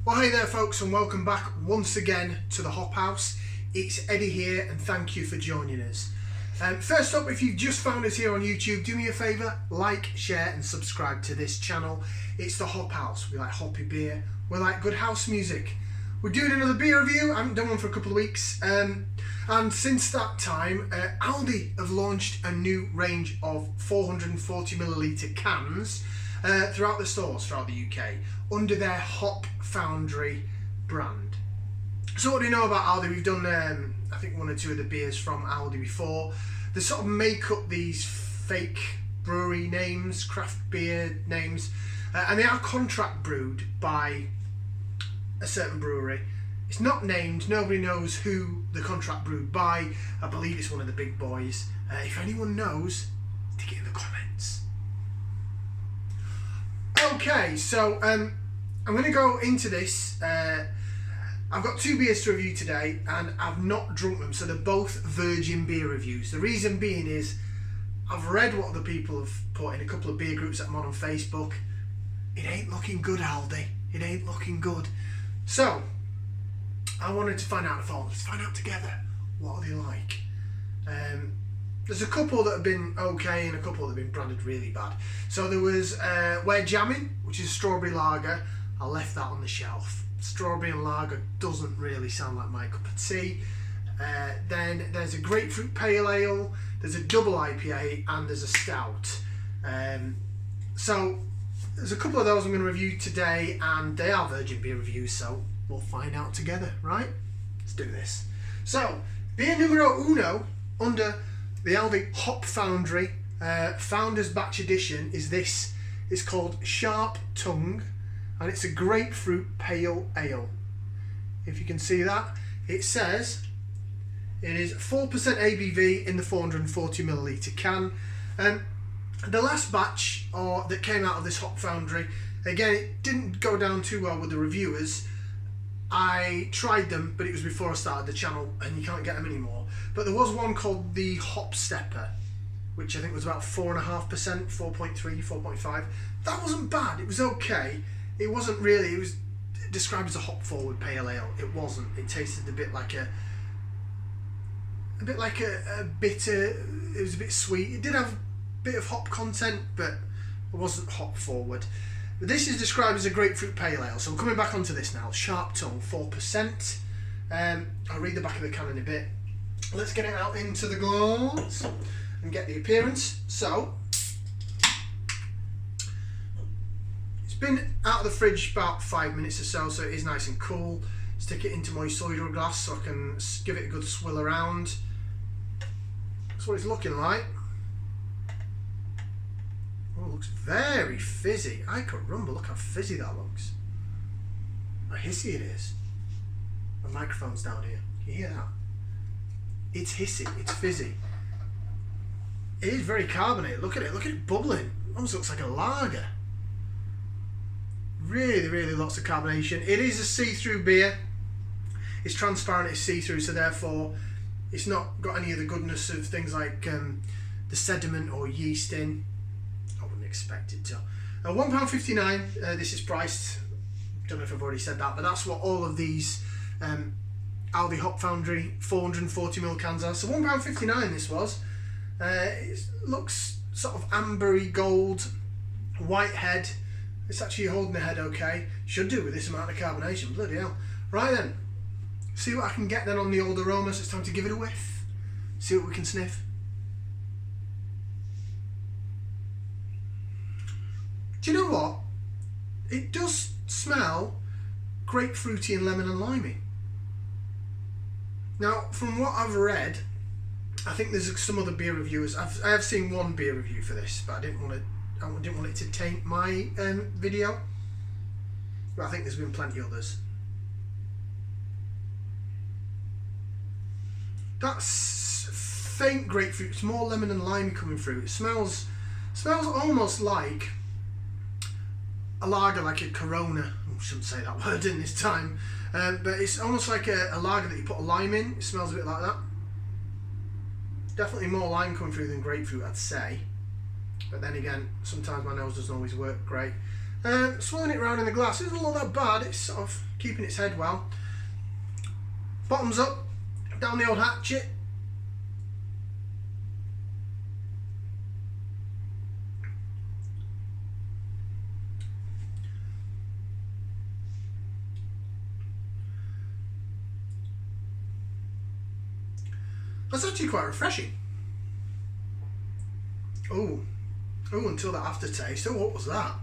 Well, hey there folks, and welcome back once again to the Hop House. It's Eddie here, and thank you for joining us. First up, if you've just found us here on YouTube, do me a favour, like, share and subscribe to this channel. It's the Hop House. We like hoppy beer, we like good house music. We're doing another beer review. I haven't done one for a couple of weeks, and since that time, Aldi have launched a new range of 440ml cans throughout the stores throughout the UK under their Hop Foundry brand. So what do you know about Aldi? We've done I think one or two of the beers from Aldi before. They sort of make up these fake brewery names, craft beer names, and they are contract brewed by a certain brewery. It's not named, nobody knows who the contract brewed by. I believe it's one of the big boys. If anyone knows, stick it in the comments. Okay, so I'm going to go into this. I've got two beers to review today, and I've not drunk them, so they're both virgin beer reviews. The reason being is I've read what other people have put in a couple of beer groups that I'm on Facebook. It ain't looking good, Aldi. It ain't looking good. So I wanted to find out if let's find out together what are they like. There's a couple that have been okay and a couple that have been branded really bad. So there was We're Jamming, which is a strawberry lager. I left that on the shelf. Strawberry and lager doesn't really sound like my cup of tea. Then there's a Grapefruit Pale Ale, there's a double IPA, and there's a stout. So there's a couple of those I'm going to review today, and they are virgin beer reviews, so we'll find out together, right? Let's do this. So, beer numero uno under the Aldi Hop Foundry Founders Batch Edition is this. It's called Sharp Tongue, and it's a Grapefruit Pale Ale. If you can see that, it says it is 4% ABV in the 440ml can. The last batch that came out of this Hop Foundry, again, it didn't go down too well with the reviewers. I tried them, but it was before I started the channel, and you can't get them anymore. But there was one called the Hop Stepper, which I think was about 4.5%, 4.3, 4.5. That wasn't bad. It was okay. It wasn't really. It was described as a hop forward pale ale. It wasn't. It tasted a bit like a bitter. It was a bit sweet. It did have a bit of hop content, but it wasn't hop forward. But this is described as a grapefruit pale ale. So I'm coming back onto this now. Sharp Tongue, 4%. I'll read the back of the can in a bit. Let's get it out into the glass and get the appearance. So it's been out of the fridge about 5 minutes or so, so it is nice and cool. Stick it into my cider glass so I can give it a good swill around. That's what it's looking like. Oh, it looks very fizzy. I could rumble, look how fizzy that looks. How hissy it is. My microphone's down here. Can you hear that? It's hissy, it's fizzy. It is very carbonated. Look at it bubbling. Almost looks like a lager. Really, really lots of carbonation. It is a see-through beer. It's transparent, it's see-through, so therefore it's not got any of the goodness of things like the sediment or yeast in. I wouldn't expect it to. £1.59, this is priced. Don't know if I've already said that, but that's what all of these Aldi Hop Foundry 440ml cans are. So £1.59 this was. It looks sort of ambery gold, white head. It's actually holding the head okay. Should do with this amount of carbonation. Bloody hell. Right then. See what I can get then on the old aromas. It's time to give it a whiff. See what we can sniff. Do you know what? It does smell grapefruity and lemon and limey. Now, from what I've read, I think there's some other beer reviewers. I have seen one beer review for this, but I didn't want it to taint my video. But I think there's been plenty others. That's faint grapefruit. It's more lemon and limey coming through. It smells almost like a lager, like a Corona. I shouldn't say that word in this time, but it's almost like a lager that you put a lime in. It smells a bit like that. Definitely more lime coming through than grapefruit, I'd say. But then again, sometimes my nose doesn't always work great. Swirling it around in the glass, it doesn't look that bad. It's sort of keeping its head well. Bottoms up, down the old hatchet. That's actually quite refreshing. Oh, until that aftertaste. Oh, what was that?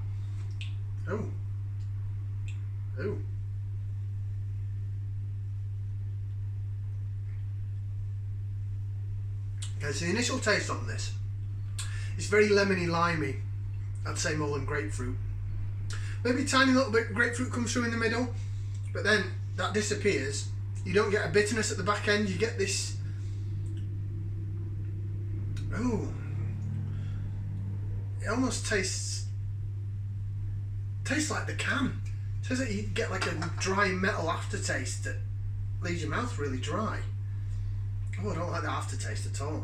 Oh. Okay, so the initial taste on this, it's very lemony, limey. I'd say more than grapefruit. Maybe a tiny little bit of grapefruit comes through in the middle, but then that disappears. You don't get a bitterness at the back end. You get this. Oh, it almost tastes like the can. It tastes like you get like a dry metal aftertaste that leaves your mouth really dry. Oh, I don't like the aftertaste at all.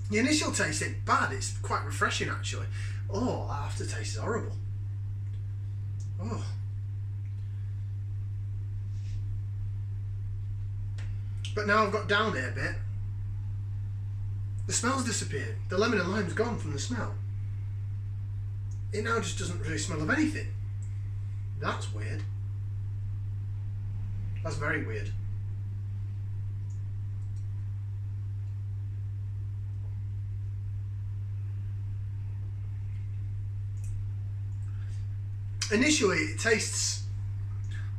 The initial taste ain't bad. It's quite refreshing actually. Oh, that aftertaste is horrible. Oh. But now I've got down it a bit. The smell's disappeared. The lemon and lime's gone from the smell. It now just doesn't really smell of anything. That's weird. That's very weird. Initially, it tastes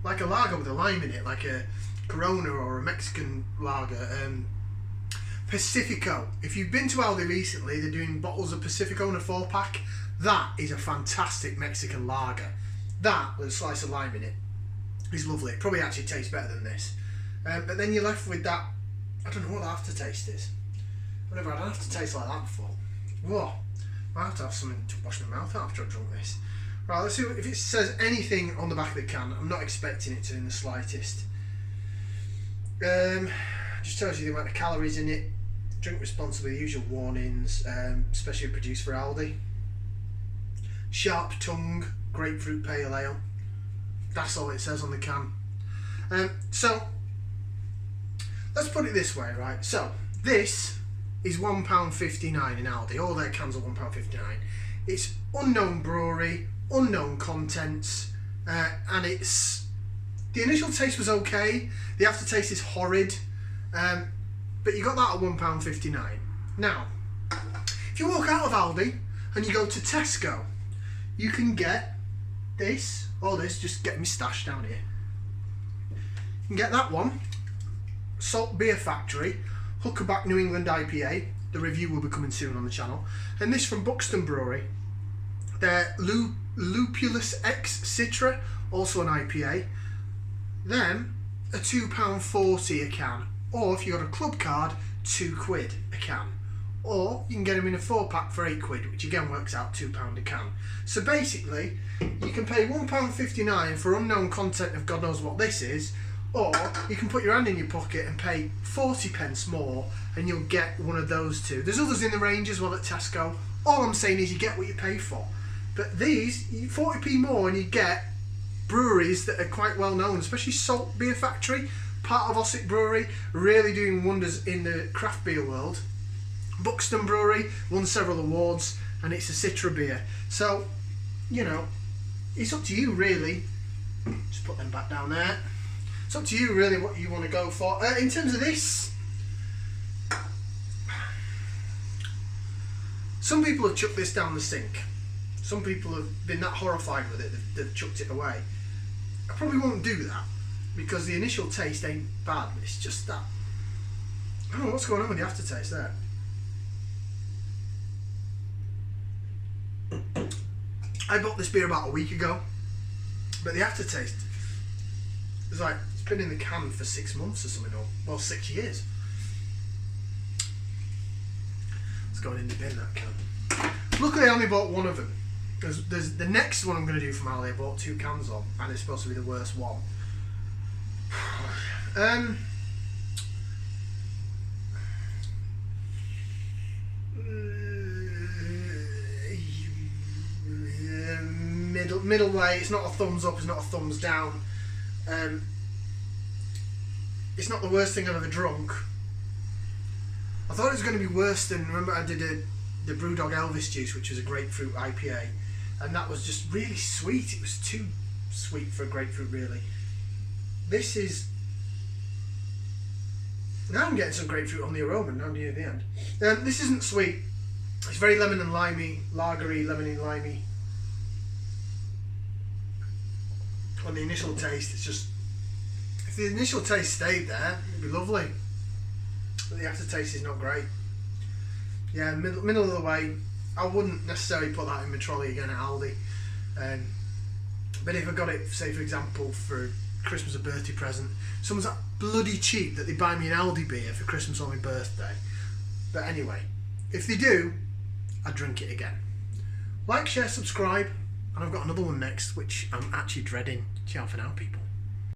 like a lager with a lime in it, like a Corona or a Mexican lager. Pacifico. If you've been to Aldi recently, they're doing bottles of Pacifico in a 4-pack. That is a fantastic Mexican lager. That with a slice of lime in it is lovely. It probably actually tastes better than this. But then you're left with that. I don't know what the aftertaste is. I've never had an aftertaste like that before. Whoa. I have to have something to wash my mouth out after I've drunk this. Right, let's see if it says anything on the back of the can. I'm not expecting it to in the slightest. Just tells you the amount of calories in it. Drink responsibly, the usual warnings, specially produced for Aldi. Sharp tongue, grapefruit pale ale. That's all it says on the can. So, let's put it this way, right? So, this is £1.59 in Aldi. All their cans are £1.59. It's unknown brewery, unknown contents, and it's... The initial taste was okay. The aftertaste is horrid. But you got that at £1.59. Now, if you walk out of Aldi and you go to Tesco, you can get this, or this, just get me stashed down here. You can get that one, Salt Beer Factory, Huckerback New England IPA. The review will be coming soon on the channel. And this from Buxton Brewery, their Lupulus X Citra, also an IPA. Then, a £2.40 a can. Or if you got a club card, £2 a can. Or you can get them in a 4-pack for £8, which again works out £2 a can. So basically, you can pay £1.59 for unknown content of God knows what this is, or you can put your hand in your pocket and pay 40p more and you'll get one of those two. There's others in the range as well at Tesco. All I'm saying is you get what you pay for. But these, 40p more and you get breweries that are quite well known, especially Salt Beer Factory, part of Ossick Brewery, really doing wonders in the craft beer world. Buxton Brewery won several awards, and it's a Citra beer. So, you know, it's up to you really. Just put them back down there. It's up to you really what you want to go for. In terms of this, some people have chucked this down the sink. Some people have been that horrified with it, they've chucked it away. I probably won't do that, because the initial taste ain't bad. It's just that, I don't know what's going on with the aftertaste there. I bought this beer about a week ago, but the aftertaste is like, it's been in the can for 6 months or something, or well, 6 years. It's going in the bin, that can. Luckily I only bought one of them. There's the next one I'm going to do from Aldi, I bought 2 cans of, and it's supposed to be the worst one. middle way. It's not a thumbs up, it's not a thumbs down. It's not the worst thing I've ever drunk. I thought it was going to be worse than, remember I did the Brewdog Elvis juice, which was a grapefruit IPA, and that was just really sweet. It was too sweet for grapefruit, really. This is... Now I'm getting some grapefruit on the aroma, now near the end. This isn't sweet. It's very lemon and limey, lagery, lemon and limey. On the initial taste, it's just... If the initial taste stayed there, it'd be lovely. But the aftertaste is not great. Yeah, middle of the way. I wouldn't necessarily put that in my trolley again at Aldi. But if I got it, say for example, for Christmas or birthday present, someone's that bloody cheap that they buy me an Aldi beer for Christmas or my birthday. But anyway, if they do, I'd drink it again. Like, share, subscribe, and I've got another one next, which I'm actually dreading. Ciao for now, people.